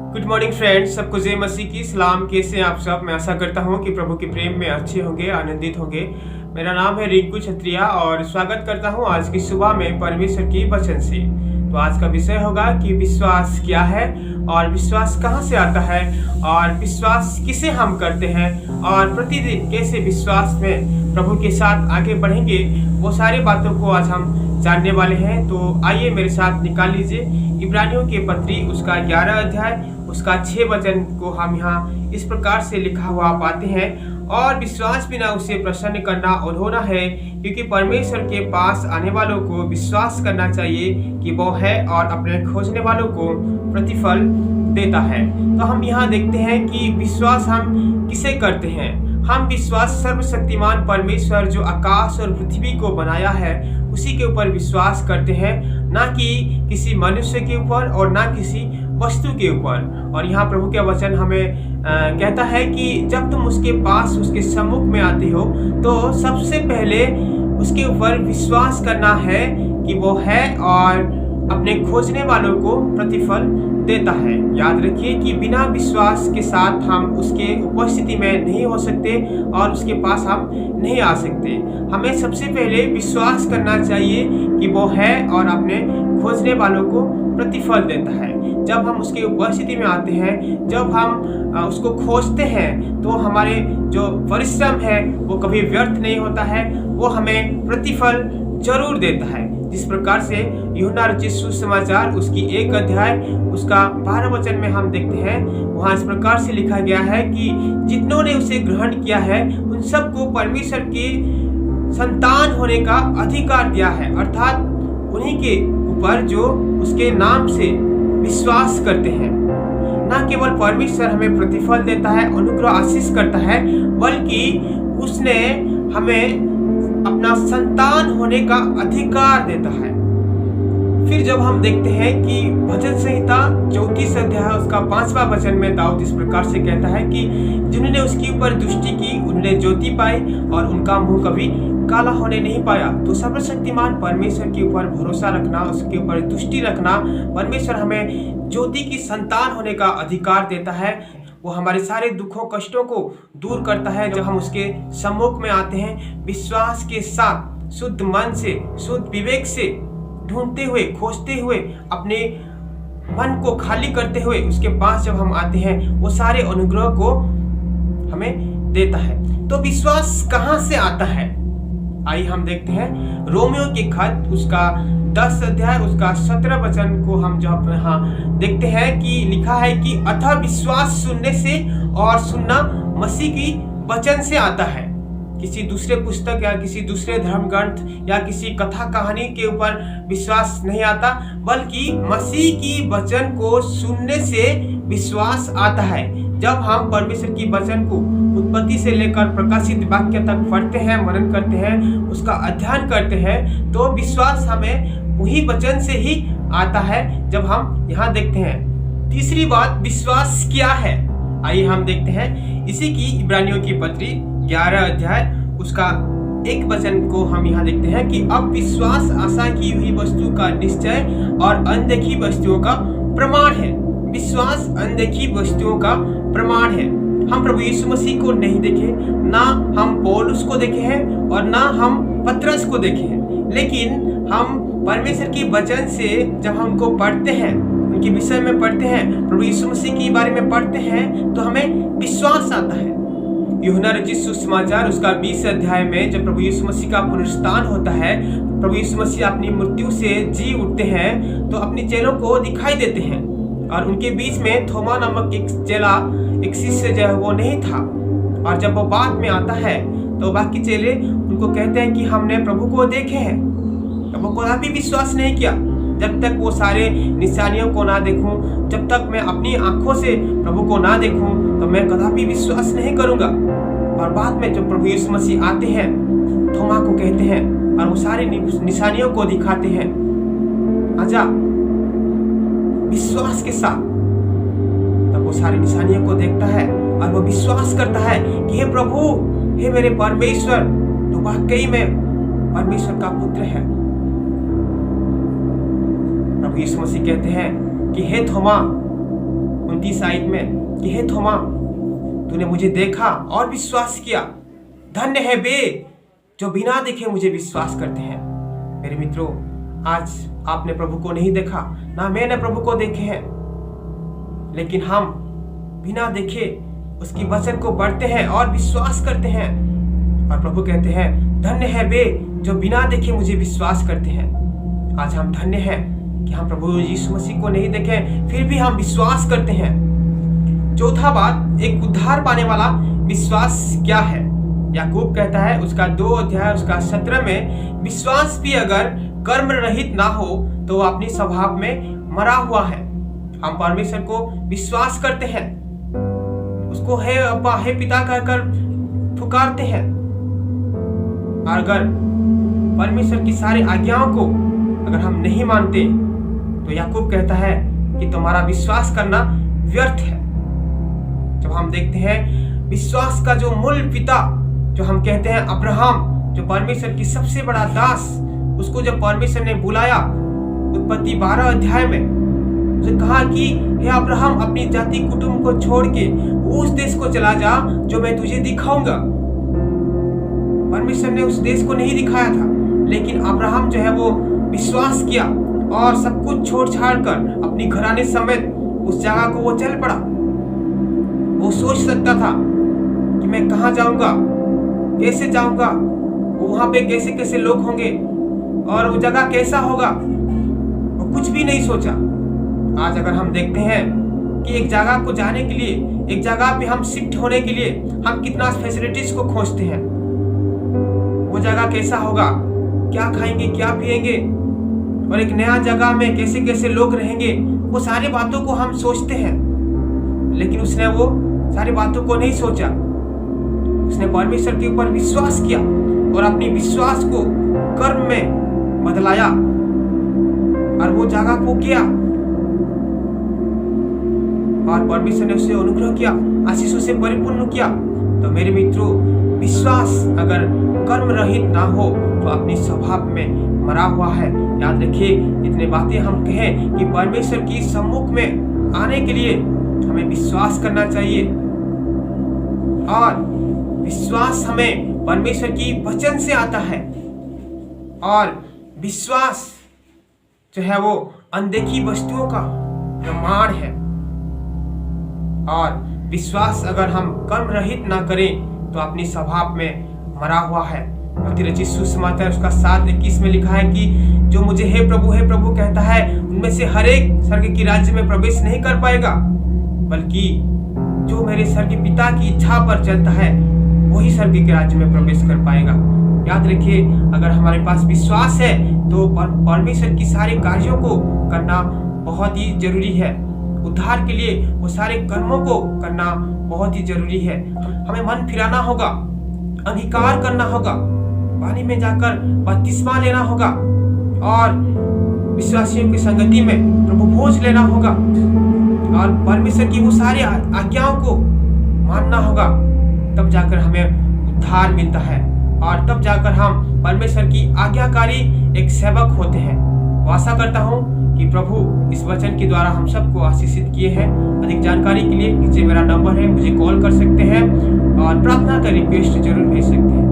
Good morning friends, सबको जय मसीह की सलाम। कैसे हैं आप सब? मैं आशा करता हूं कि प्रभु के प्रेम में अच्छे होंगे, आनंदित होंगे। मेरा नाम है रिंकू छत्रिया और स्वागत करता हूं आज की सुबह में परमेश्वर की वचन से। तो आज का विषय होगा कि विश्वास क्या है और विश्वास कहां से आता है और विश्वास किसे हम करते हैं और प्रतिदिन कैसे विश्वास में प्रभु के साथ आगे बढ़ेंगे, वो सारी बातों को आज हम जानने वाले हैं। तो आइए मेरे साथ निकाल लीजिए इब्रानियों के पत्री उसका 11 अध्याय उसका 6 वचन को हम यहाँ इस प्रकार से लिखा हुआ पाते हैं। और विश्वास बिना उसे प्रसन्न करना और होना है, क्योंकि परमेश्वर के पास आने वालों को विश्वास करना चाहिए कि वो है और अपने खोजने वालों को प्रतिफल देता है। तो हम यहाँ देखते हैं कि विश्वास हम किसे करते हैं। हम विश्वास सर्वशक्तिमान परमेश्वर जो आकाश और पृथ्वी को बनाया है उसी के ऊपर विश्वास करते हैं, ना कि किसी मनुष्य के ऊपर और ना किसी वस्तु के ऊपर। और यहाँ प्रभु का वचन हमें कहता है कि जब तुम उसके पास उसके सम्मुख में आते हो तो सबसे पहले उसके ऊपर विश्वास करना है कि वो है और अपने खोजने वालों को प्रतिफल देता है। याद रखिए कि बिना विश्वास के साथ हम उसके उपस्थिति में नहीं हो सकते और उसके पास हम नहीं आ सकते। हमें सबसे पहले विश्वास करना चाहिए कि वो है और अपने खोजने वालों को प्रतिफल देता है। जब हम उसके उपस्थिति में आते हैं, जब हम उसको खोजते हैं, तो हमारे जो परिश्रम है वो कभी व्यर्थ नहीं होता है, वो हमें प्रतिफल जरूर देता है। जिस प्रकार से यूहन्ना रचित सुसमाचार उसकी 1 अध्याय उसका 12 वचन में हम देखते हैं, वहाँ इस प्रकार से लिखा गया है कि जितनों ने उसे ग्रहण किया है उन सबको परमेश्वर की संतान होने का अधिकार दिया है, अर्थात उन्हीं के ऊपर जो उसके नाम से विश्वास करते हैं। न केवल परमेश्वर हमें प्रतिफल देता है, अनुग्रह आशीष करता है, बल्कि उसने हमें अपना संतान होने का अधिकार देता है। फिर जब हम देखते हैं कि भजन संहिता 34 अध्याय उसका 5वां वचन में दाऊद इस प्रकार से कहता है कि जिन्होंने उसके ऊपर दृष्टि की उन्होंने ज्योति पाई और उनका मुंह कभी काला होने नहीं पाया। तो सर्वशक्तिमान परमेश्वर के ऊपर भरोसा रखना, उसके ऊपर दृष्टि रखना, परमेश्वर हमें ज्योति की संतान होने का अधिकार देता है। वो हमारे सारे दुखों कष्टों को दूर करता है जब हम उसके सम्मुख में आते हैं, विश्वास के साथ, शुद्ध मन से, शुद्ध विवेक से, ढूंढते हुए, खोजते हुए, अपने मन को खाली करते हुए उसके पास जब हम आते हैं, वो सारे अनुग्रह को हमें देता है। तो विश्वास कहाँ से आता है? आइए हम देखते हैं रोमियो के खत उसका 10 अध्याय उसका 17 वचन को हम जब यहाँ देखते हैं कि लिखा है कि अतः विश्वास सुनने से और सुनना मसीह की वचन से आता है। किसी दूसरे पुस्तक या किसी दूसरे धर्म ग्रंथ या किसी कथा कहानी के ऊपर विश्वास नहीं आता, बल्कि मसीह की वचन को सुनने से विश्वास आता है। जब हम परमेश्वर की वचन को उत्पत्ति से लेकर प्रकाशित वाक्य तक पढ़ते हैं, मनन करते हैं, उसका अध्ययन करते हैं, तो विश्वास हमें वही वचन से ही आता है। जब हम यहाँ देखते हैं तीसरी बात, विश्वास क्या है? आइए हम देखते हैं इसी की इब्रानियों की पत्री 11 अध्याय उसका 1 वचन को हम यहाँ देखते हैं कि अब विश्वास आशा की हुई वस्तु का निश्चय और अनदेखी वस्तुओं का प्रमाण है। विश्वास अनदेखी वस्तुओं का प्रमाण है। हम प्रभु यीशु मसीह को नहीं देखे, ना हम पौलुस को देखे हैं और ना हम पतरस को देखे हैं, लेकिन हम परमेश्वर की वचन से जब हम उनको पढ़ते हैं, उनके विषय में पढ़ते हैं, प्रभु यीशु मसीह के बारे में पढ़ते हैं, तो हमें विश्वास आता है। यूहन्ना रचित सुसमाचार उसका 20 अध्याय में जब प्रभु यीशु मसीह का पुनरुत्थान होता है, प्रभु यीशु मसीह अपनी मृत्यु से जी उठते हैं, तो अपने चेलों को दिखाई देते हैं और उनके बीच में थोमा नामक एक चेला, एक शिष्य जो है वो नहीं था। और जब वो बाद में आता है तो बाकी चेले उनको कहते हैं कि हमने प्रभु को देखे हैं। तब वो कभी विश्वास नहीं किया। जब तक वो सारे निशानियों को ना देखूं, जब तक मैं अपनी आंखों से प्रभु को ना देखूं, तो मैं कदापि विश्वास नहीं करूंगा। और बाद में जब प्रभु यीशु मसीह आते हैं, थोमा को कहते हैं और वो सारे निशानियों को दिखाते हैं, आजा विश्वास के साथ। तब वो सारी निशानियों को देखता है और वो विश्वास करता है कि हे प्रभु, हे मेरे परमेश्वर, तो वाकई में परमेश्वर का पुत्र है। प्रभु यीशु मसीह कहते हैं कि हे थोमा, 29 में कि हे थोमा, तूने मुझे देखा और विश्वास किया, धन्य है वे जो बिना देखे मुझे विश्वास करते हैं। मेरे मित्रों, आज आपने प्रभु को नहीं देखा, ना मैंने प्रभु को देखे हैं, लेकिन हम बिना देखे उसकी वचन को पढ़ते हैं और विश्वास करते हैं। और प्रभु कहते हैं, धन्य है वे जो बिना देखे मुझे विश्वास करते हैं। आज हम धन्य हैं कि हम प्रभु यीशु मसीह को नहीं देखे, फिर भी हम विश्वास करते हैं। चौथा बात, एक उद्धार पाने वाला विश्वास क्या है? याकूब कहता है उसका 2 अध्याय उसका 17 में, विश्वास भी अगर कर्म रहित ना हो तो वो अपनी स्वभाव में मरा हुआ है। हम परमेश्वर को विश्वास करते हैं, उसको हे अब्बा, हे पिता कहकर पुकारते हैं। अगर परमेश्वर की सारी आज्ञाओं को अगर हम नहीं मानते तो याकूब कहता है कि तुम्हारा विश्वास करना व्यर्थ है। जब हम देखते हैं विश्वास का जो मूल पिता जो हम कहते हैं अब्राहम, जो परमेश्वर की सबसे बड़ा दास, उसको जब परमेश्वर ने बुलाया उत्पत्ति 12 अध्याय में, उसे कहा कि हे अब्राहम, अपनी जाति कुटुंब को छोड़ के उस देश को चला जा जो मैं तुझे दिखाऊंगा। परमेश्वर ने उस देश को नहीं दिखाया था, लेकिन अब्राहम जो है वो विश्वास किया और सब कुछ छोड़ छाड़ कर अपनी घराने समेत उस जगह को वो चल पड़ा। वो सोच सकता था कि मैं कहाँ जाऊंगा, कैसे जाऊंगा, वहां पे कैसे कैसे लोग होंगे और वो जगह कैसा होगा, वो कुछ भी नहीं सोचा। आज अगर हम देखते हैं कि एक जगह को जाने के लिए, एक जगह पे हम शिफ्ट होने के लिए हम कितना फैसिलिटीज को खोजते हैं, वो जगह कैसा होगा, क्या खाएंगे, क्या पिएंगे, और एक नया जगह में कैसे कैसे लोग रहेंगे, वो सारी बातों को हम सोचते हैं। लेकिन उसने वो सारी बातों को नहीं सोचा। उसने परमेश्वर के ऊपर विश्वास किया और अपनी विश्वास को कर्म में बदलाया और वो जगह को किया, और परमेश्वर ने उसे अनुग्रह किया, आशीषों से परिपूर्ण किया। तो मेरे मित्रों, विश्वास अगर कर्म रहित ना हो तो अपनी स्वभाव में मरा हुआ है। याद रखिए, इतने बातें हम कहें कि परमेश्वर की सम्मुख में आने के लिए हमें विश्वास करना चाहिए, और विश्वास हमें परमेश्वर की वचन से आता है। और विश्वास जो है वो अनदेखी वस्तुओं का प्रमाण है। और विश्वास अगर हम कर्म रहित ना करें तो अपनी स्वभाव में मरा हुआ है। रचित सुसमाचार उसका 7:21 में लिखा है कि जो मुझे हे प्रभु कहता है, उनमें से हर एक स्वर्ग की राज्य में प्रवेश नहीं कर पाएगा, बल्कि जो मेरे स्वर्ग पिता की इच्छा पर चलता है वही स्वर्ग के राज्य में प्रवेश कर पाएगा। याद रखिए, अगर हमारे पास विश्वास है तो परमेश्वर की सारे कार्यों को करना बहुत ही जरूरी है। उद्धार के लिए वो सारे कर्मों को करना बहुत ही जरूरी है। हमें मन फिराना होगा, अंगीकार करना होगा, पानी में जाकर बपतिस्मा लेना होगा और विश्वासियों की संगति में प्रभु भोज लेना होगा और परमेश्वर की वो सारी आज्ञाओं को मानना होगा। तब जाकर हमें उद्धार मिलता है और तब जाकर हम परमेश्वर की आज्ञाकारी एक सेवक होते हैं। तो आशा करता हूँ कि प्रभु इस वचन के द्वारा हम सबको आशीषित किए हैं। अधिक जानकारी के लिए नीचे मेरा नंबर है, मुझे कॉल कर सकते हैं और प्रार्थना का रिक्वेस्ट जरूर भेज सकते हैं।